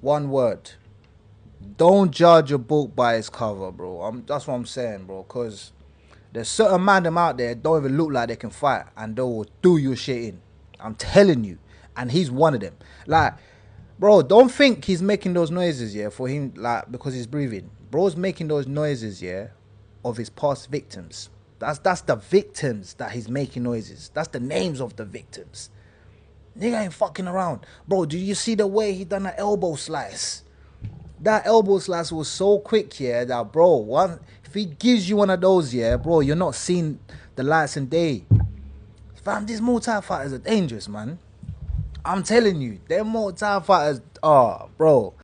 One word. Don't judge a book by its cover, bro. That's what I'm saying, bro. Because there's certain man them out there don't even look like they can fight, and they will do your shit in. I'm telling you, and he's one of them. Like, bro, don't think he's making those noises, yeah, for him, like, because he's breathing. Bro's making those noises, yeah, of his past victims. That's the victims that he's making noises. That's the names of the victims. Nigga ain't fucking around, bro. Do you see the way he done that elbow slice? That elbow slice was so quick, yeah, that, bro, if he gives you one of those, yeah, bro, you're not seeing the lights and day. Fam, these Muay Thai fighters are dangerous, man. I'm telling you, them Muay Thai fighters, bro.